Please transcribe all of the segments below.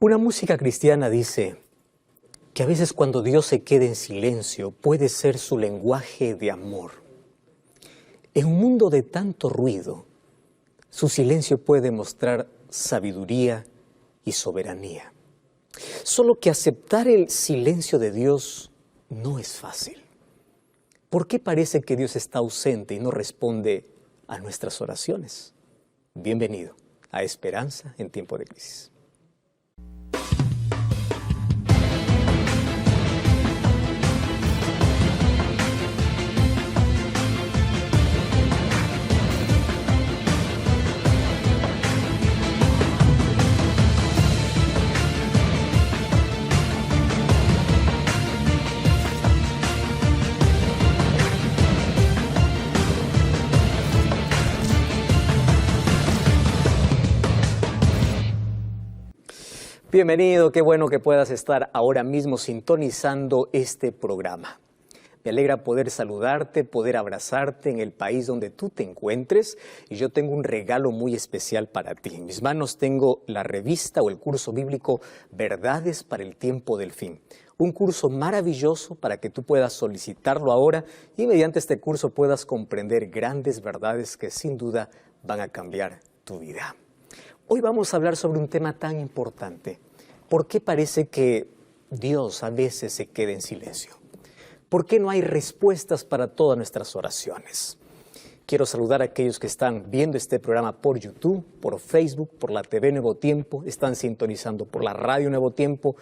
Una música cristiana dice que a veces cuando Dios se queda en silencio puede ser su lenguaje de amor. En un mundo de tanto ruido, su silencio puede mostrar sabiduría y soberanía. Solo que aceptar el silencio de Dios no es fácil. ¿Por qué parece que Dios está ausente y no responde a nuestras oraciones? Bienvenido a Esperanza en tiempo de crisis. Bienvenido, qué bueno que puedas estar ahora mismo sintonizando este programa. Me alegra poder saludarte, poder abrazarte en el país donde tú te encuentres, y yo tengo un regalo muy especial para ti. En mis manos tengo la revista o el curso bíblico Verdades para el Tiempo del Fin. Un curso maravilloso para que tú puedas solicitarlo ahora y mediante este curso puedas comprender grandes verdades que sin duda van a cambiar tu vida. Hoy vamos a hablar sobre un tema tan importante. ¿Por qué parece que Dios a veces se queda en silencio? ¿Por qué no hay respuestas para todas nuestras oraciones? Quiero saludar a aquellos que están viendo este programa por YouTube, por Facebook, por la TV Nuevo Tiempo, están sintonizando por la radio Nuevo Tiempo,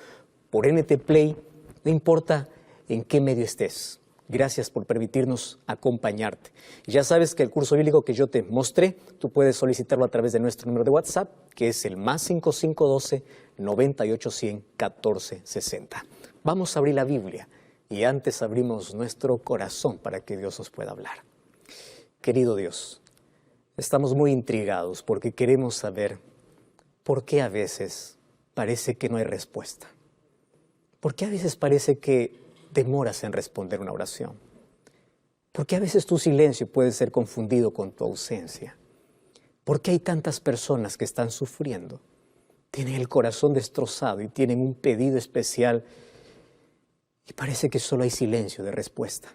por NT Play, no importa en qué medio estés. Gracias por permitirnos acompañarte. Ya sabes que el curso bíblico que yo te mostré, tú puedes solicitarlo a través de nuestro número de WhatsApp, que es el +5512 9810 1460. Vamos a abrir la Biblia y antes abrimos nuestro corazón para que Dios nos pueda hablar. Querido Dios, estamos muy intrigados porque queremos saber por qué a veces parece que no hay respuesta. ¿Por qué a veces parece que demoras en responder una oración? ¿Por qué a veces tu silencio puede ser confundido con tu ausencia? ¿Por qué hay tantas personas que están sufriendo? Tienen el corazón destrozado y tienen un pedido especial y parece que solo hay silencio de respuesta.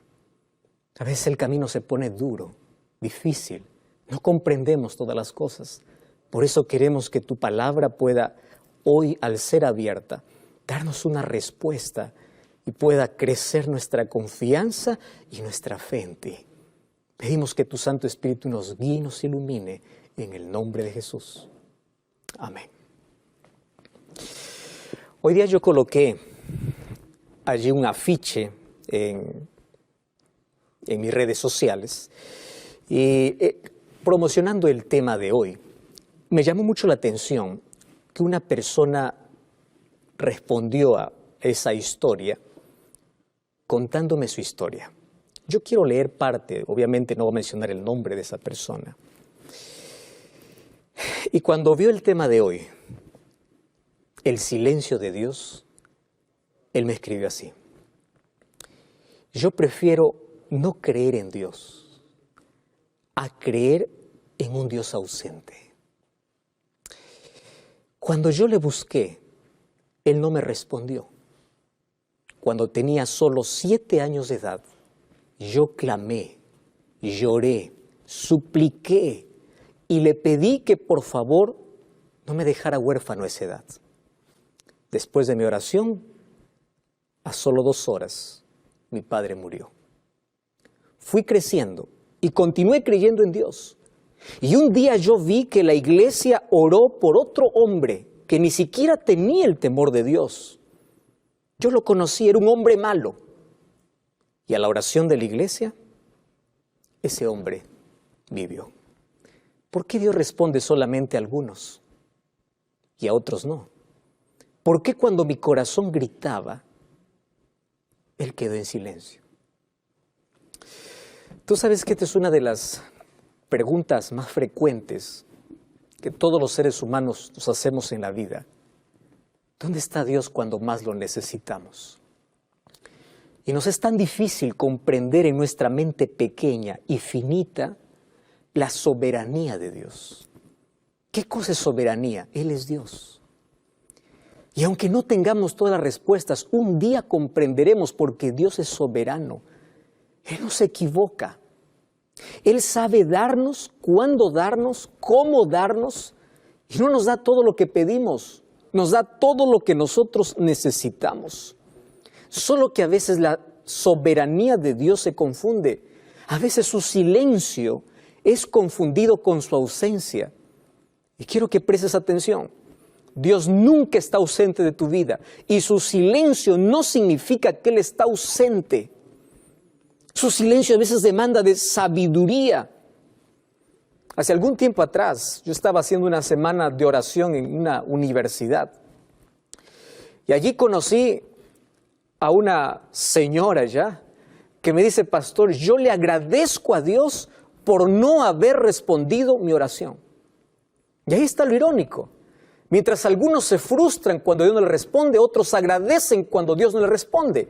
A veces el camino se pone duro, difícil, no comprendemos todas las cosas. Por eso queremos que tu palabra pueda hoy, al ser abierta, darnos una respuesta y pueda crecer nuestra confianza y nuestra fe en ti. Pedimos que tu Santo Espíritu nos guíe y nos ilumine en el nombre de Jesús. Amén. Hoy día yo coloqué allí un afiche en mis redes sociales y promocionando el tema de hoy. Me llamó mucho la atención que una persona respondió a esa historia contándome su historia. Yo quiero leer parte, obviamente no voy a mencionar el nombre de esa persona. Y cuando vio el tema de hoy, el silencio de Dios, él me escribió así: yo prefiero no creer en Dios a creer en un Dios ausente. Cuando yo le busqué, él no me respondió. Cuando tenía solo 7 años de edad, yo clamé, lloré, supliqué y le pedí que por favor no me dejara huérfano a esa edad. Después de mi oración, a solo 2 horas, mi padre murió. Fui creciendo y continué creyendo en Dios. Y un día yo vi que la iglesia oró por otro hombre que ni siquiera tenía el temor de Dios. Yo lo conocí, era un hombre malo. Y a la oración de la iglesia, ese hombre vivió. ¿Por qué Dios responde solamente a algunos y a otros no? ¿Por qué cuando mi corazón gritaba, Él quedó en silencio? Tú sabes que esta es una de las preguntas más frecuentes que todos los seres humanos nos hacemos en la vida. ¿Dónde está Dios cuando más lo necesitamos? Y nos es tan difícil comprender en nuestra mente pequeña y finita la soberanía de Dios. ¿Qué cosa es soberanía? Él es Dios. Y aunque no tengamos todas las respuestas, un día comprenderemos porque Dios es soberano. Él no se equivoca. Él sabe darnos, cuándo darnos, cómo darnos, y no nos da todo lo que pedimos, nos da todo lo que nosotros necesitamos. Solo que a veces la soberanía de Dios se confunde. A veces su silencio es confundido con su ausencia. Y quiero que prestes atención. Dios nunca está ausente de tu vida y su silencio no significa que Él está ausente. Su silencio a veces demanda de sabiduría. Hace algún tiempo atrás yo estaba haciendo una semana de oración en una universidad y allí conocí a una señora ya que me dice: pastor, yo le agradezco a Dios por no haber respondido mi oración. Y ahí está lo irónico. Mientras algunos se frustran cuando Dios no les responde, otros agradecen cuando Dios no les responde.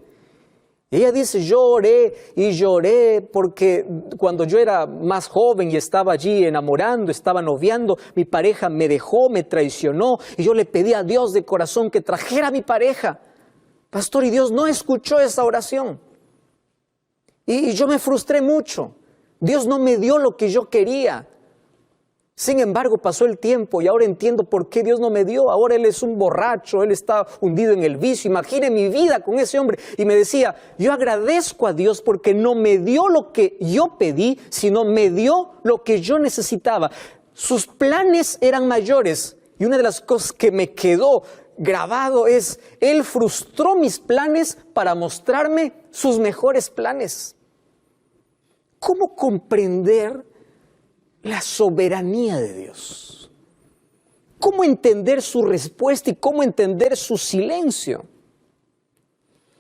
Y ella dice: yo oré y lloré porque cuando yo era más joven y estaba allí enamorando, estaba noviando, mi pareja me dejó, me traicionó y yo le pedí a Dios de corazón que trajera a mi pareja. Pastor, y Dios no escuchó esa oración. Y yo me frustré mucho. Dios no me dio lo que yo quería. Sin embargo, pasó el tiempo y ahora entiendo por qué Dios no me dio. Ahora él es un borracho, él está hundido en el vicio. Imagine mi vida con ese hombre. Y me decía: yo agradezco a Dios porque no me dio lo que yo pedí, sino me dio lo que yo necesitaba. Sus planes eran mayores. Y una de las cosas que me quedó grabado es: Él frustró mis planes para mostrarme sus mejores planes. ¿Cómo comprender la soberanía de Dios? ¿Cómo entender su respuesta y cómo entender su silencio?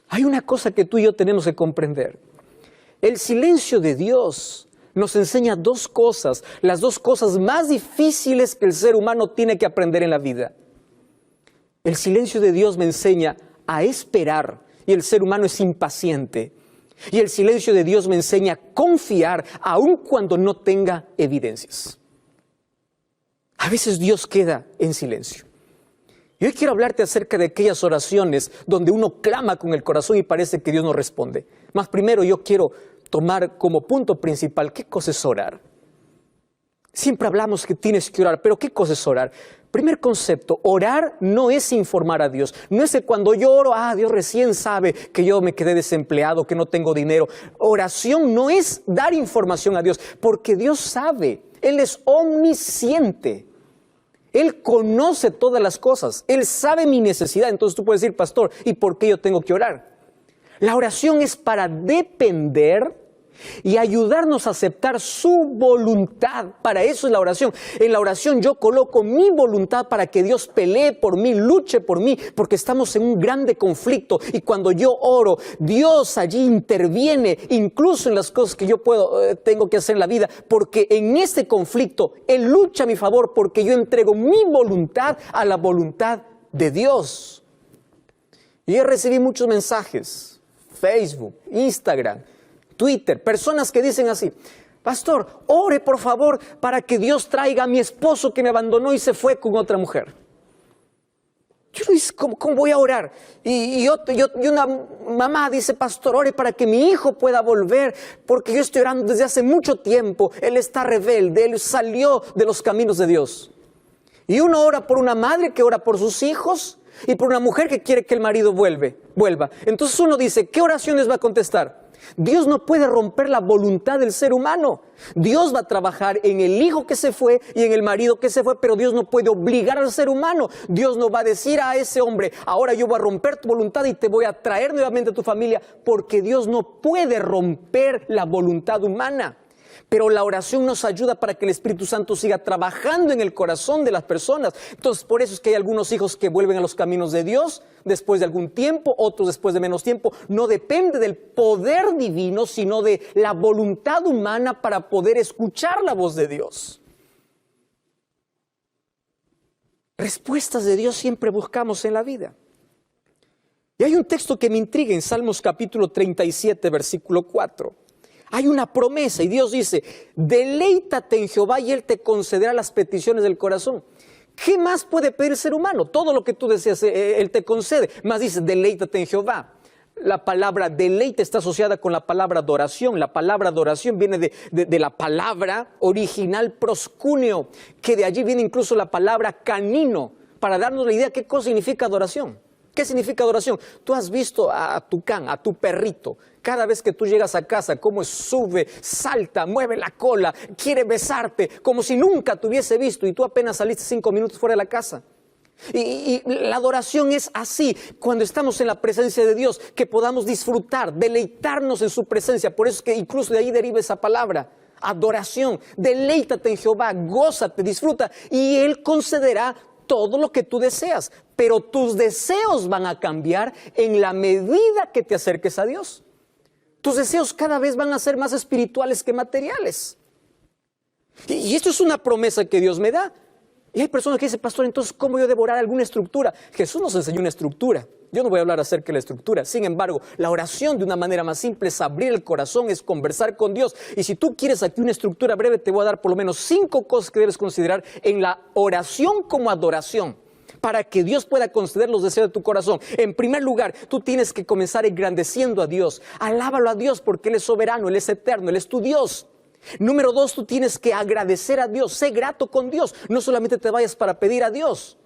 Hay una cosa que tú y yo tenemos que comprender. El silencio de Dios nos enseña dos cosas, las dos cosas más difíciles que el ser humano tiene que aprender en la vida. El silencio de Dios me enseña a esperar, y el ser humano es impaciente. Y el silencio de Dios me enseña a confiar aun cuando no tenga evidencias. A veces Dios queda en silencio. Y hoy quiero hablarte acerca de aquellas oraciones donde uno clama con el corazón y parece que Dios no responde. Mas primero yo quiero tomar como punto principal, ¿qué cosa es orar? Siempre hablamos que tienes que orar, pero ¿qué cosa es orar? Primer concepto, orar no es informar a Dios. No es que cuando yo oro, Dios recién sabe que yo me quedé desempleado, que no tengo dinero. Oración no es dar información a Dios, porque Dios sabe. Él es omnisciente. Él conoce todas las cosas. Él sabe mi necesidad. Entonces tú puedes decir: pastor, ¿y por qué yo tengo que orar? La oración es para depender y ayudarnos a aceptar su voluntad. Para eso es la oración. En la oración yo coloco mi voluntad para que Dios pelee por mí, luche por mí, porque estamos en un grande conflicto. Y cuando yo oro, Dios allí interviene, incluso en las cosas que yo tengo que hacer en la vida, porque en este conflicto Él lucha a mi favor, porque yo entrego mi voluntad a la voluntad de Dios. Y yo recibí muchos mensajes, Facebook, Instagram, Twitter, personas que dicen así: pastor, ore por favor para que Dios traiga a mi esposo que me abandonó y se fue con otra mujer. Yo le dije: ¿cómo voy a orar? Y una mamá dice: pastor, ore para que mi hijo pueda volver, porque yo estoy orando desde hace mucho tiempo, él está rebelde, él salió de los caminos de Dios. Y uno ora por una madre que ora por sus hijos y por una mujer que quiere que el marido vuelva. Entonces uno dice: ¿qué oraciones va a contestar? Dios no puede romper la voluntad del ser humano. Dios va a trabajar en el hijo que se fue y en el marido que se fue, pero Dios no puede obligar al ser humano. Dios no va a decir a ese hombre: ahora yo voy a romper tu voluntad y te voy a traer nuevamente a tu familia, porque Dios no puede romper la voluntad humana. Pero la oración nos ayuda para que el Espíritu Santo siga trabajando en el corazón de las personas. Entonces, por eso es que hay algunos hijos que vuelven a los caminos de Dios después de algún tiempo, otros después de menos tiempo. No depende del poder divino, sino de la voluntad humana para poder escuchar la voz de Dios. Respuestas de Dios siempre buscamos en la vida. Y hay un texto que me intriga en Salmos capítulo 37, versículo 4. Hay una promesa y Dios dice: deleítate en Jehová y Él te concederá las peticiones del corazón. ¿Qué más puede pedir el ser humano? Todo lo que tú deseas, Él te concede. Más dice, deleítate en Jehová. La palabra deleite está asociada con la palabra adoración. La palabra adoración viene de la palabra original proscuneo, que de allí viene incluso la palabra canino, para darnos la idea de qué cosa significa adoración. ¿Qué significa adoración? Tú has visto a tu can, a tu perrito, cada vez que tú llegas a casa, cómo sube, salta, mueve la cola, quiere besarte, como si nunca te hubiese visto y tú apenas saliste 5 minutos fuera de la casa. Y la adoración es así, cuando estamos en la presencia de Dios, que podamos disfrutar, deleitarnos en su presencia. Por eso es que incluso de ahí deriva esa palabra, adoración. Deleítate en Jehová, gózate, disfruta, y Él concederá todo lo que tú deseas. Pero tus deseos van a cambiar en la medida que te acerques a Dios. Tus deseos cada vez van a ser más espirituales que materiales. Y esto es una promesa que Dios me da. Y hay personas que dicen, pastor, entonces, ¿cómo yo devorar alguna estructura? Jesús nos enseñó una estructura. Yo no voy a hablar acerca de la estructura. Sin embargo, la oración de una manera más simple es abrir el corazón, es conversar con Dios. Y si tú quieres aquí una estructura breve, te voy a dar por lo menos 5 cosas que debes considerar en la oración como adoración, para que Dios pueda conceder los deseos de tu corazón. En primer lugar, tú tienes que comenzar engrandeciendo a Dios. Alábalo a Dios porque Él es soberano, Él es eterno, Él es tu Dios. Número 2, tú tienes que agradecer a Dios, sé grato con Dios, no solamente te vayas para pedir a Dios.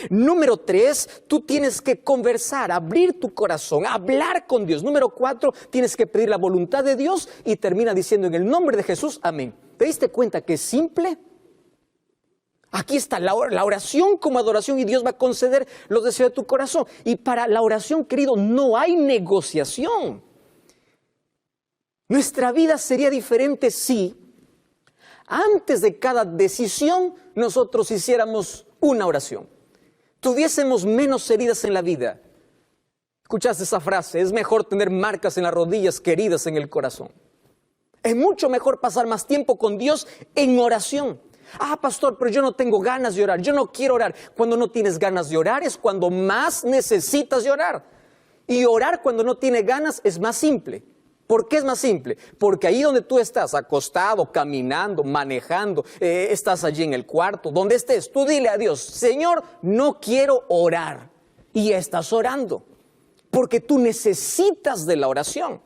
Número 3, tú tienes que conversar, abrir tu corazón, hablar con Dios. Número 4, tienes que pedir la voluntad de Dios y termina diciendo en el nombre de Jesús, amén. ¿Te diste cuenta que es simple? Aquí está la oración como adoración y Dios va a conceder los deseos de tu corazón. Y para la oración, querido, no hay negociación. Nuestra vida sería diferente si antes de cada decisión nosotros hiciéramos una oración. Tuviésemos menos heridas en la vida. ¿Escuchaste esa frase? Es mejor tener marcas en las rodillas que heridas en el corazón. Es mucho mejor pasar más tiempo con Dios en oración. Ah, pastor, pero yo no tengo ganas de orar, yo no quiero orar. Cuando no tienes ganas de orar es cuando más necesitas de orar. Y orar cuando no tienes ganas es más simple. ¿Por qué es más simple? Porque ahí donde tú estás, acostado, caminando, manejando, estás allí en el cuarto, donde estés, tú dile a Dios, Señor, no quiero orar. Y ya estás orando, porque tú necesitas de la oración.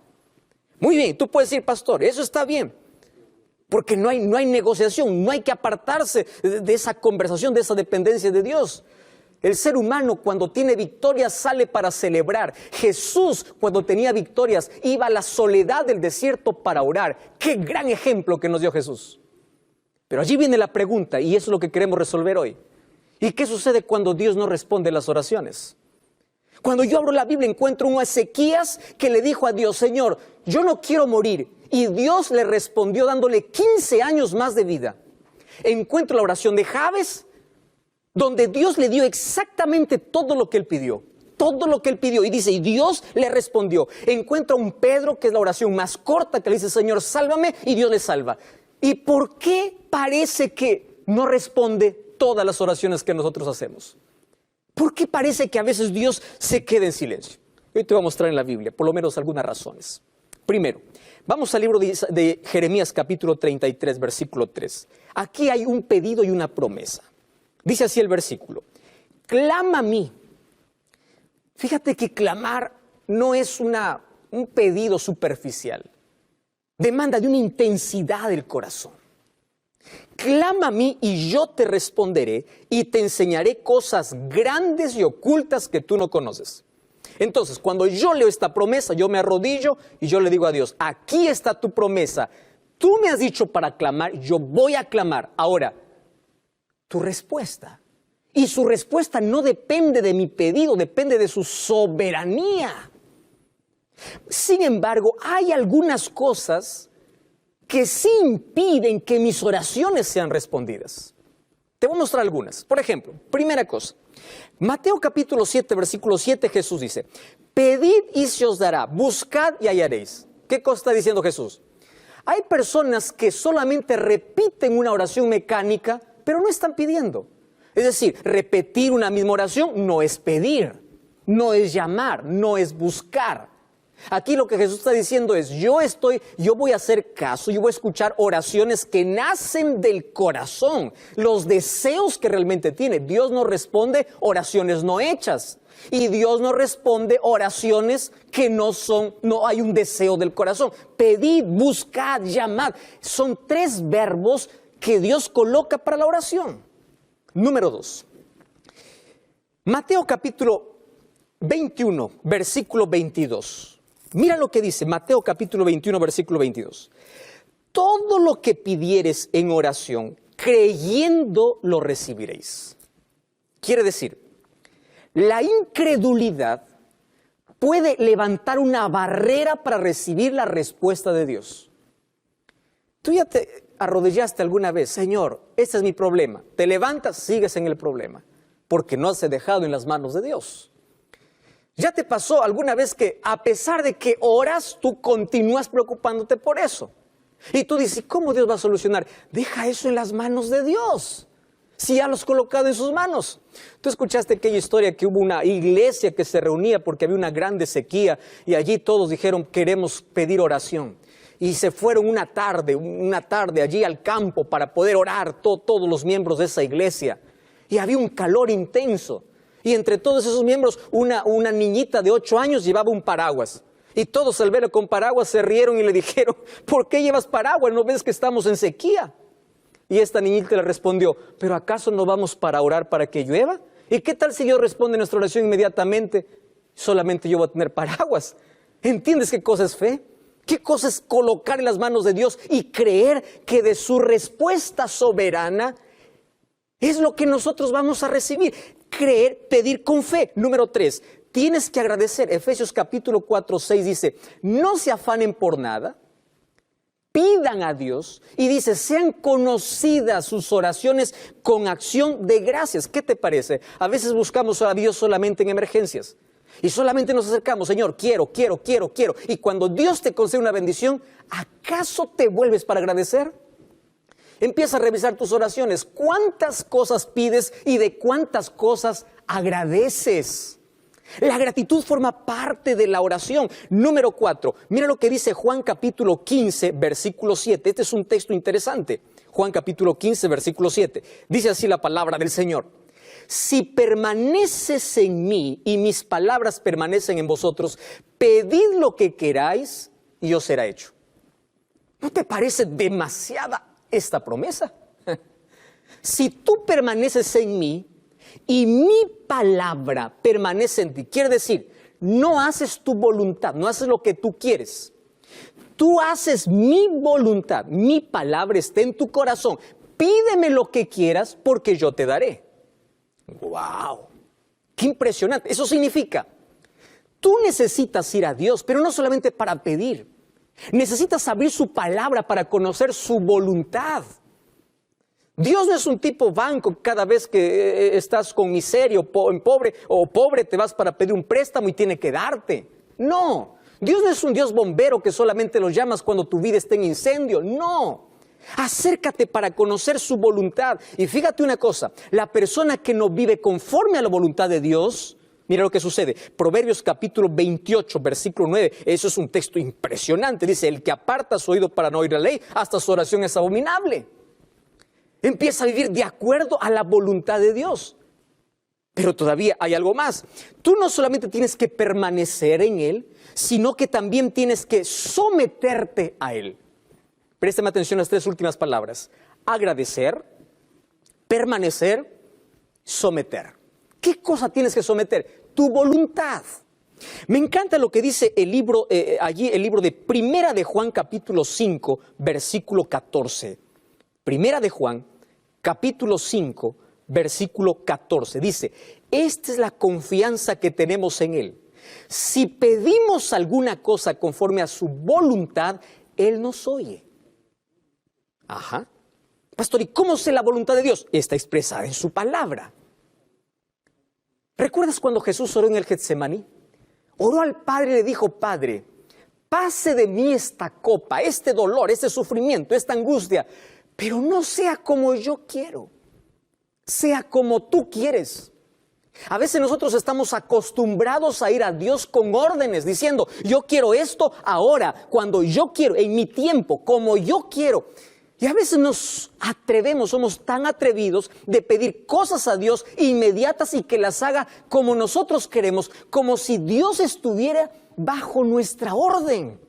Muy bien, tú puedes decir, pastor, eso está bien, porque no hay negociación, no hay que apartarse de esa conversación, de esa dependencia de Dios. El ser humano cuando tiene victorias sale para celebrar. Jesús cuando tenía victorias iba a la soledad del desierto para orar. ¡Qué gran ejemplo que nos dio Jesús! Pero allí viene la pregunta y eso es lo que queremos resolver hoy. ¿Y qué sucede cuando Dios no responde las oraciones? Cuando yo abro la Biblia encuentro un Ezequías que le dijo a Dios, Señor, yo no quiero morir. Y Dios le respondió dándole 15 años más de vida. Encuentro la oración de Jabes, donde Dios le dio exactamente todo lo que él pidió. Todo lo que él pidió. Y dice, y Dios le respondió. Encuentra un Pedro, que es la oración más corta, que le dice, Señor, sálvame, y Dios le salva. ¿Y por qué parece que no responde todas las oraciones que nosotros hacemos? ¿Por qué parece que a veces Dios se queda en silencio? Hoy te voy a mostrar en la Biblia, por lo menos algunas razones. Primero, vamos al libro de Jeremías capítulo 33, versículo 3. Aquí hay un pedido y una promesa. Dice así el versículo, clama a mí. Fíjate que clamar no es un pedido superficial. Demanda de una intensidad del corazón. Clama a mí y yo te responderé y te enseñaré cosas grandes y ocultas que tú no conoces. Entonces, cuando yo leo esta promesa, yo me arrodillo y yo le digo a Dios, aquí está tu promesa. Tú me has dicho para clamar, yo voy a clamar. Ahora, tu respuesta. Y su respuesta no depende de mi pedido, depende de su soberanía. Sin embargo, hay algunas cosas que sí impiden que mis oraciones sean respondidas. Te voy a mostrar algunas. Por ejemplo, primera cosa, Mateo capítulo 7, versículo 7, Jesús dice, pedid y se os dará, buscad y hallaréis. ¿Qué cosa está diciendo Jesús? Hay personas que solamente repiten una oración mecánica, pero no están pidiendo. Es decir, repetir una misma oración no es pedir, no es llamar, no es buscar. Aquí lo que Jesús está diciendo es, yo voy a hacer caso, yo voy a escuchar oraciones que nacen del corazón, los deseos que realmente tiene. Dios no responde oraciones no hechas. Y Dios no responde oraciones que no hay un deseo del corazón. Pedid, buscad, llamad. Son 3 verbos que Dios coloca para la oración. Número 2. Mateo capítulo 21, versículo 22. Mira lo que dice Mateo capítulo 21, versículo 22. Todo lo que pidieres en oración, creyendo lo recibiréis. Quiere decir, la incredulidad puede levantar una barrera para recibir la respuesta de Dios. Tú ya te arrodillaste alguna vez, Señor, este es mi problema. Te levantas, sigues en el problema, porque no has dejado en las manos de Dios. ¿Ya te pasó alguna vez que a pesar de que oras, tú continúas preocupándote por eso? Y tú dices, ¿cómo Dios va a solucionar? Deja eso en las manos de Dios, si ya lo has colocado en sus manos. Tú escuchaste aquella historia que hubo una iglesia que se reunía porque había una grande sequía y allí todos dijeron, queremos pedir oración. Y se fueron una tarde allí al campo para poder orar todos los miembros de esa iglesia. Y había un calor intenso. Y entre todos esos miembros, una niñita de 8 años llevaba un paraguas. Y todos al verlo con paraguas se rieron y le dijeron, ¿por qué llevas paraguas? ¿No ves que estamos en sequía? Y esta niñita le respondió, ¿pero acaso no vamos para orar para que llueva? ¿Y qué tal si Dios responde nuestra oración inmediatamente? Solamente yo voy a tener paraguas. ¿Entiendes qué cosa es fe? ¿Qué cosa es colocar en las manos de Dios y creer que de su respuesta soberana es lo que nosotros vamos a recibir? Creer, pedir con fe. Número 3, tienes que agradecer. Efesios capítulo 4, 6 dice, no se afanen por nada, pidan a Dios y dice, sean conocidas sus oraciones con acción de gracias. ¿Qué te parece? A veces buscamos a Dios solamente en emergencias y solamente nos acercamos, Señor, quiero. Y cuando Dios te concede una bendición, ¿acaso te vuelves para agradecer? Empieza a revisar tus oraciones. ¿Cuántas cosas pides y de cuántas cosas agradeces? La gratitud forma parte de la oración. Número 4. Mira lo que dice Juan capítulo 15, versículo 7. Este es un texto interesante. Juan capítulo 15, versículo 7. Dice así la palabra del Señor. Si permaneces en mí y mis palabras permanecen en vosotros, pedid lo que queráis y os será hecho. ¿No te parece demasiada esta promesa? Si tú permaneces en mí y mi palabra permanece en ti, quiere decir, no haces tu voluntad, no haces lo que tú quieres. Tú haces mi voluntad, mi palabra está en tu corazón. Pídeme lo que quieras porque yo te daré. ¡Wow! ¡Qué impresionante! Eso significa, tú necesitas ir a Dios, pero no solamente para pedir. Necesitas abrir su palabra para conocer su voluntad. Dios no es un tipo banco, cada vez que estás con miseria o pobre te vas para pedir un préstamo y tiene que darte. No, Dios no es un Dios bombero que solamente lo llamas cuando tu vida está en incendio. No, acércate para conocer su voluntad. Y fíjate una cosa, la persona que no vive conforme a la voluntad de Dios, mira lo que sucede. Proverbios capítulo 28, versículo 9. Eso es un texto impresionante. Dice, el que aparta su oído para no oír la ley, hasta su oración es abominable. Empieza a vivir de acuerdo a la voluntad de Dios. Pero todavía hay algo más. Tú no solamente tienes que permanecer en Él, sino que también tienes que someterte a Él. Préstame atención a las 3 últimas palabras. Agradecer, permanecer, someter. ¿Qué cosa tienes que someter? Tu voluntad. Me encanta lo que dice el libro, el libro de Primera de Juan, capítulo 5, versículo 14. Primera de Juan, capítulo 5, versículo 14. Dice, esta es la confianza que tenemos en Él. Si pedimos alguna cosa conforme a su voluntad, Él nos oye. Ajá. Pastor, ¿y cómo sé la voluntad de Dios? Está expresada en su palabra. ¿Recuerdas cuando Jesús oró en el Getsemaní? Oró al Padre y le dijo, Padre, pase de mí esta copa, este dolor, este sufrimiento, esta angustia, pero no sea como yo quiero, sea como tú quieres. A veces nosotros estamos acostumbrados a ir a Dios con órdenes, diciendo, yo quiero esto ahora, cuando yo quiero, en mi tiempo, como yo quiero. Y a veces nos atrevemos, somos tan atrevidos de pedir cosas a Dios inmediatas y que las haga como nosotros queremos, como si Dios estuviera bajo nuestra orden.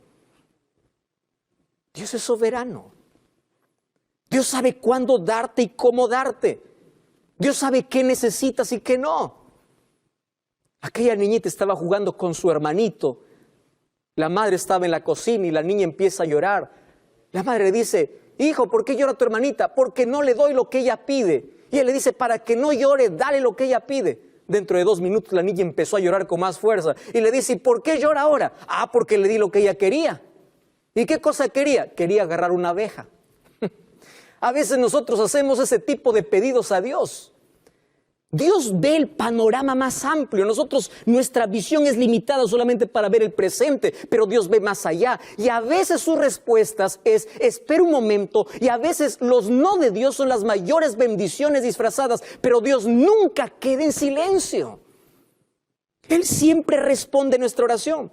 Dios es soberano. Dios sabe cuándo darte y cómo darte. Dios sabe qué necesitas y qué no. Aquella niñita estaba jugando con su hermanito. La madre estaba en la cocina y la niña empieza a llorar. La madre le dice, hijo, ¿por qué llora tu hermanita? Porque no le doy lo que ella pide. Y él le dice, para que no llore, dale lo que ella pide. Dentro de 2 minutos la niña empezó a llorar con más fuerza. Y le dice, ¿y por qué llora ahora? Ah, porque le di lo que ella quería. ¿Y qué cosa quería? Quería agarrar una abeja. A veces nosotros hacemos ese tipo de pedidos a Dios. Dios ve el panorama más amplio. Nuestra visión es limitada solamente para ver el presente, pero Dios ve más allá. Y a veces sus respuestas es, espera un momento, y a veces los no de Dios son las mayores bendiciones disfrazadas, pero Dios nunca queda en silencio. Él siempre responde nuestra oración.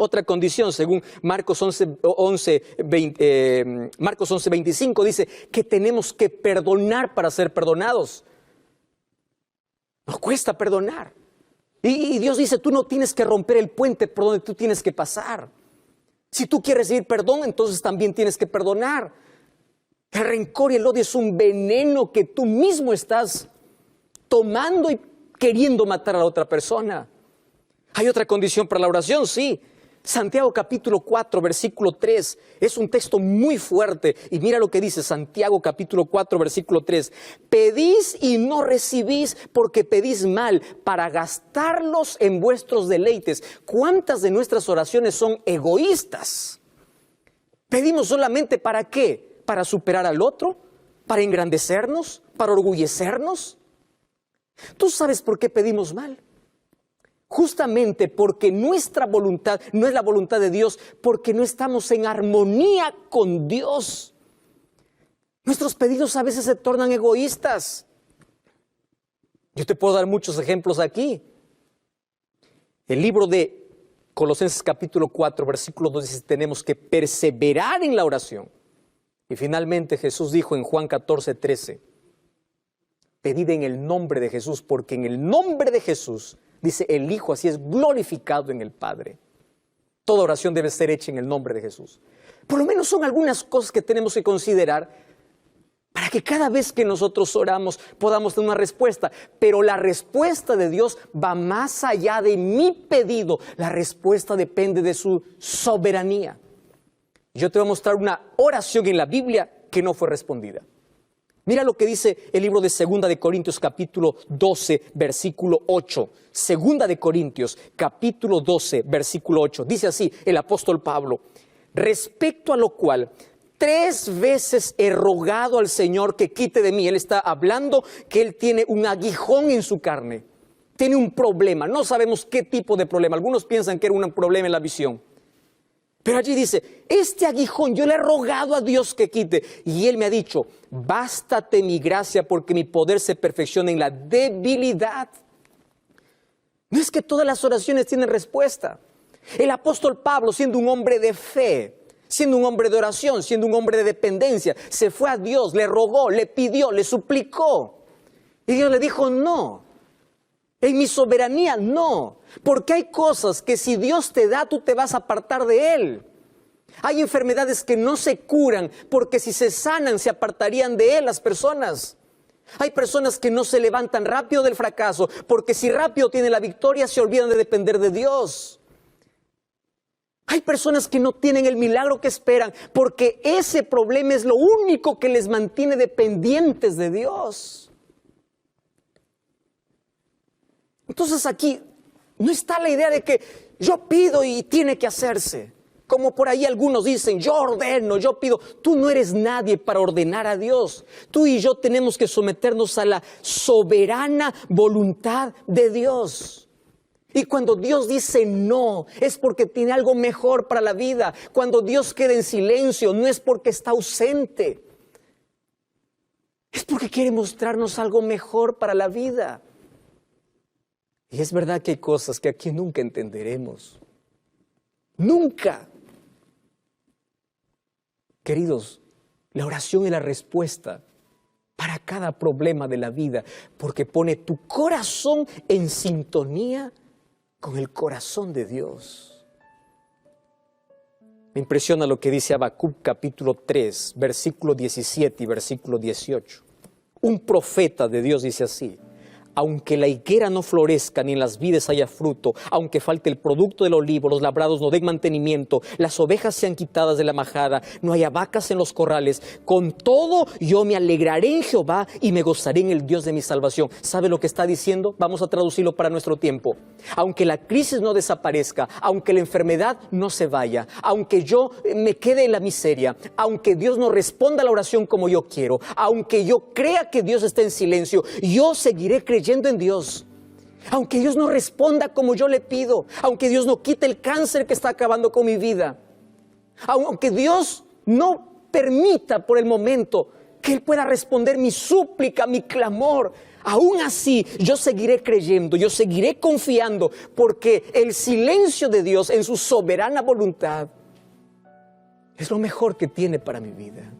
Otra condición, según Marcos 11:25, dice que tenemos que perdonar para ser perdonados. Nos cuesta perdonar. Y Dios dice, tú no tienes que romper el puente por donde tú tienes que pasar. Si tú quieres recibir perdón, entonces también tienes que perdonar. El rencor y el odio es un veneno que tú mismo estás tomando y queriendo matar a la otra persona. Hay otra condición para la oración, sí. Santiago capítulo 4, versículo 3, es un texto muy fuerte. Y mira lo que dice Santiago capítulo 4, versículo 3. Pedís y no recibís porque pedís mal para gastarlos en vuestros deleites. ¿Cuántas de nuestras oraciones son egoístas? ¿Pedimos solamente para qué? ¿Para superar al otro? ¿Para engrandecernos? ¿Para orgullecernos? ¿Tú sabes por qué pedimos mal? Justamente porque nuestra voluntad no es la voluntad de Dios, porque no estamos en armonía con Dios. Nuestros pedidos a veces se tornan egoístas. Yo te puedo dar muchos ejemplos aquí. El libro de Colosenses capítulo 4, versículo 2 dice, tenemos que perseverar en la oración. Y finalmente Jesús dijo en Juan 14, 13, pedid en el nombre de Jesús, porque en el nombre de Jesús, dice el Hijo, así es glorificado en el Padre. Toda oración debe ser hecha en el nombre de Jesús. Por lo menos son algunas cosas que tenemos que considerar para que cada vez que nosotros oramos podamos tener una respuesta. Pero la respuesta de Dios va más allá de mi pedido. La respuesta depende de su soberanía. Yo te voy a mostrar una oración en la Biblia que no fue respondida. Mira lo que dice el libro de 2 de Corintios capítulo 12, versículo 8. 2 de Corintios capítulo 12, versículo 8. Dice así el apóstol Pablo, respecto a lo cual 3 veces he rogado al Señor que quite de mí. Él está hablando que él tiene un aguijón en su carne. Tiene un problema. No sabemos qué tipo de problema. Algunos piensan que era un problema en la visión. Pero allí dice, este aguijón yo le he rogado a Dios que quite. Y Él me ha dicho, bástate mi gracia porque mi poder se perfecciona en la debilidad. No es que todas las oraciones tienen respuesta. El apóstol Pablo, siendo un hombre de fe, siendo un hombre de oración, siendo un hombre de dependencia, se fue a Dios, le rogó, le pidió, le suplicó. Y Dios le dijo, no. En mi soberanía, no. Porque hay cosas que si Dios te da, tú te vas a apartar de Él. Hay enfermedades que no se curan porque si se sanan, se apartarían de Él las personas. Hay personas que no se levantan rápido del fracaso porque si rápido tienen la victoria, se olvidan de depender de Dios. Hay personas que no tienen el milagro que esperan porque ese problema es lo único que les mantiene dependientes de Dios. Entonces aquí no está la idea de que yo pido y tiene que hacerse. Como por ahí algunos dicen, yo ordeno, yo pido. Tú no eres nadie para ordenar a Dios. Tú y yo tenemos que someternos a la soberana voluntad de Dios. Y cuando Dios dice no, es porque tiene algo mejor para la vida. Cuando Dios queda en silencio, no es porque está ausente. Es porque quiere mostrarnos algo mejor para la vida. Y es verdad que hay cosas que aquí nunca entenderemos. Nunca. Queridos, la oración es la respuesta para cada problema de la vida, porque pone tu corazón en sintonía con el corazón de Dios. Me impresiona lo que dice Habacuc capítulo 3, versículo 17 y versículo 18. Un profeta de Dios dice así: aunque la higuera no florezca ni en las vides haya fruto, aunque falte el producto del olivo, los labrados no den mantenimiento, las ovejas sean quitadas de la majada, no haya vacas en los corrales, con todo yo me alegraré en Jehová y me gozaré en el Dios de mi salvación. ¿Sabe lo que está diciendo? Vamos a traducirlo para nuestro tiempo. Aunque la crisis no desaparezca, aunque la enfermedad no se vaya, aunque yo me quede en la miseria, aunque Dios no responda a la oración como yo quiero, aunque yo crea que Dios está en silencio, yo seguiré creyendo en Dios. Aunque Dios no responda como yo le pido, aunque Dios no quite el cáncer que está acabando con mi vida, aunque Dios no permita por el momento que Él pueda responder mi súplica, mi clamor, aún así yo seguiré creyendo, yo seguiré confiando, porque el silencio de Dios en su soberana voluntad es lo mejor que tiene para mi vida.